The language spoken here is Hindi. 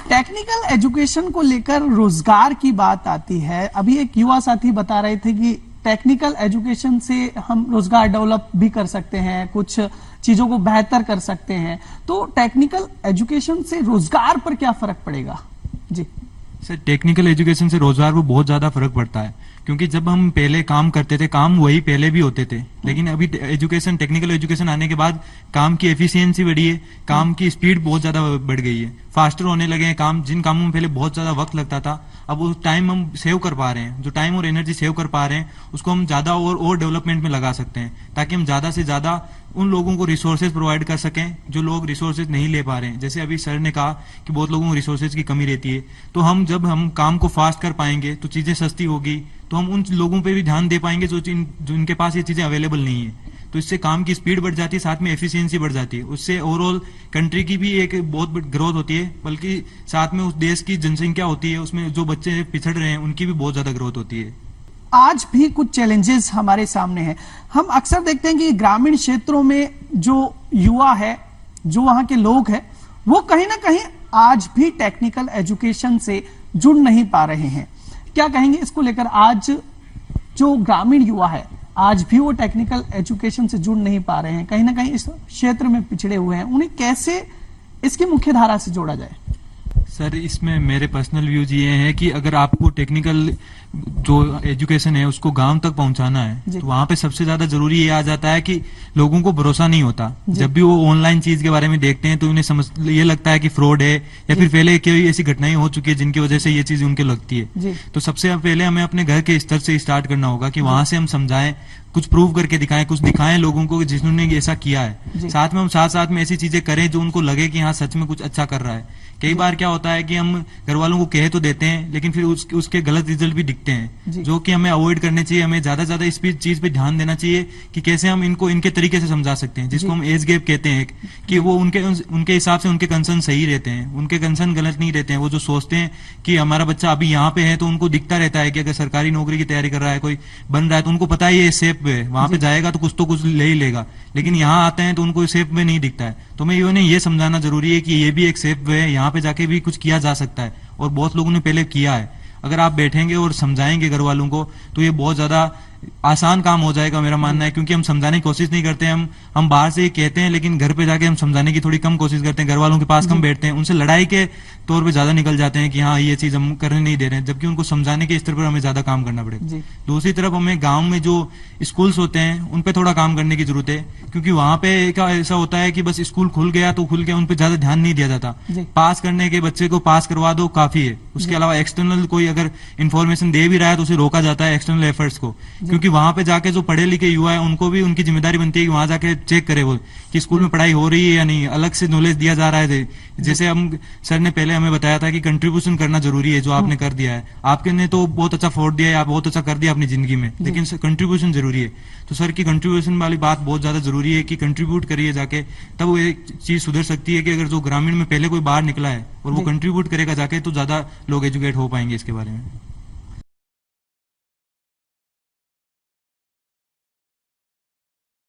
टेक्निकल एजुकेशन को लेकर रोजगार की बात आती है। अभी एक युवा साथी बता रहे थे कि टेक्निकल एजुकेशन से हम रोजगार डेवलप भी कर सकते हैं, कुछ चीजों को बेहतर कर सकते हैं। तो टेक्निकल एजुकेशन से रोजगार पर क्या फर्क पड़ेगा? जी सर, टेक्निकल एजुकेशन से रोजगार पर बहुत ज्यादा फर्क पड़ता है, क्योंकि जब हम पहले काम करते थे, काम वही पहले भी होते थे, लेकिन अभी एजुकेशन, टेक्निकल एजुकेशन आने के बाद काम की एफिशिएंसी बढ़ी है, काम की स्पीड बहुत ज्यादा बढ़ गई है, फास्टर होने लगे हैं काम। जिन कामों में पहले बहुत ज्यादा वक्त लगता था, अब वो टाइम हम सेव कर पा रहे हैं। जो टाइम और एनर्जी सेव कर पा रहे हैं, उसको हम ज्यादा और डेवलपमेंट में लगा सकते हैं, ताकि हम ज्यादा से ज्यादा उन लोगों को रिसोर्सेज प्रोवाइड कर सकें जो लोग रिसोर्सेज नहीं ले पा रहे हैं। जैसे अभी सर ने कहा कि बहुत लोगों को रिसोर्सेज की कमी रहती है, तो जब हम काम को फास्ट कर पाएंगे तो चीजें सस्ती होगी, तो हम उन लोगों पे भी ध्यान दे पाएंगे जो इनके पास ये चीजें अवेलेबल नहीं है। तो इससे काम की स्पीड बढ़ जाती है, साथ में एफिशिएंसी बढ़ जाती है। उससे ओवरऑल कंट्री की भी एक बहुत बड़ी ग्रोथ होती है, बल्कि साथ में उस देश की जनसंख्या होती है, उसमें जो बच्चे पिछड़ रहे हैं उनकी भी बहुत ज्यादा ग्रोथ होती है। आज भी कुछ चैलेंजेस हमारे सामने हैं। हम अक्सर देखते हैं कि ग्रामीण क्षेत्रों में जो युवा है, जो वहां के लोग हैं, वो कहीं ना कहीं आज भी टेक्निकल एजुकेशन से जुड़ नहीं पा रहे हैं। क्या कहेंगे इसको लेकर? आज जो ग्रामीण युवा है, आज भी वो टेक्निकल एजुकेशन से जुड़ नहीं पा रहे हैं, कहीं ना कहीं इस क्षेत्र में पिछड़े हुए हैं। उन्हें कैसे इसकी मुख्य धारा से जोड़ा जाए? सर, इसमें मेरे पर्सनल व्यूज ये हैं कि अगर आपको टेक्निकल जो एजुकेशन है उसको गांव तक पहुंचाना है, तो वहां पे सबसे ज्यादा जरूरी ये आ जाता है कि लोगों को भरोसा नहीं होता। जब भी वो ऑनलाइन चीज के बारे में देखते हैं तो उन्हें ये लगता है कि फ्रॉड है, या फिर पहले कोई ऐसी घटनाएं हो चुकी है जिनकी वजह से ये चीज उनको लगती है। तो सबसे पहले हमें अपने घर के स्तर से स्टार्ट करना होगा कि वहां से हम समझाएं, कुछ प्रूव करके दिखाएं, कुछ दिखाएं लोगों को जिन्होंने ऐसा किया है। साथ में हम साथ में ऐसी चीजें करें जो उनको लगे कि हाँ सच में कुछ अच्छा कर रहा है। कई बार क्या होता है कि हम घर वालों को कह तो देते हैं, लेकिन फिर उसके गलत रिजल्ट भी दिखते हैं, जो कि हमें अवॉइड करने चाहिए। हमें ज्यादा से ज्यादा इस चीज पे ध्यान देना चाहिए कि कैसे हम इनको इनके तरीके से समझा सकते हैं, जिसको हम एज गैप कहते हैं, कि वो उनके हिसाब से उनके कंसर्न सही रहते हैं, उनके कंसर्न गलत नहीं रहते हैं। वो जो सोचते हैं कि हमारा बच्चा अभी यहाँ पे है, तो उनको दिखता रहता है कि अगर सरकारी नौकरी की तैयारी कर रहा है, कोई बन रहा है, तो उनको पता है ये सेफ वे है, वहां पे जाएगा तो कुछ ले ही लेगा। लेकिन यहाँ आते हैं तो उनको सेफ वे नहीं दिखता है। तो मैं ये समझाना जरूरी है कि ये भी एक सेफ वे है, यहाँ पे जाके भी कुछ किया जा सकता है, और बहुत लोगों ने पहले किया है। अगर आप बैठेंगे और समझाएंगे घर वालों को, तो ये बहुत ज्यादा आसान काम हो जाएगा, मेरा मानना है। क्योंकि हम समझाने की कोशिश नहीं करते, हम बाहर से कहते हैं, लेकिन घर पे जाके हम समझाने की थोड़ी कम कोशिश करते हैं, घर वालों के पास कम बैठते हैं, उनसे लड़ाई के तौर पे ज्यादा निकल जाते हैं कि हाँ ये चीज हम करने नहीं दे रहे हैं, जबकि उनको समझाने के स्तर पर हमें ज्यादा काम करना पड़ेगा। दूसरी तरफ हमें गाँव में जो स्कूल्स होते हैं उन पे थोड़ा काम करने की जरूरत है, क्योंकि वहां पे क्या ऐसा होता है कि बस स्कूल खुल गया तो खुल गया, उन पे ज्यादा ध्यान नहीं दिया जाता। पास करने के बच्चे को पास करवा दो काफी है, उसके अलावा एक्सटर्नल कोई अगर इन्फॉर्मेशन दे भी रहा है तो उसे रोका जाता है, एक्सटर्नल एफर्ट्स को। क्योंकि वहां पे जाके जो पढ़े लिखे युवा है उनको भी उनकी जिम्मेदारी बनती है कि वहां जाके चेक करे वो कि स्कूल में पढ़ाई हो रही है या नहीं, अलग से नॉलेज दिया जा रहा है। जैसे हम सर ने पहले हमें बताया था कि कंट्रीब्यूशन करना जरूरी है, जो आपने कर दिया है, आपके ने तो बहुत अच्छा फोड़ दिया है, आप बहुत अच्छा कर दिया अपनी जिंदगी में, लेकिन कंट्रीब्यूशन जरूरी है। तो सर की कंट्रीब्यूशन वाली बात बहुत ज्यादा जरूरी है कि कंट्रीब्यूट करिए जाके, तब वो एक चीज सुधर सकती है कि अगर जो ग्रामीण में पहले कोई बाहर निकला है और वो कंट्रीब्यूट करेगा जाके, तो ज्यादा लोग एजुकेट हो पाएंगे इसके बारे में।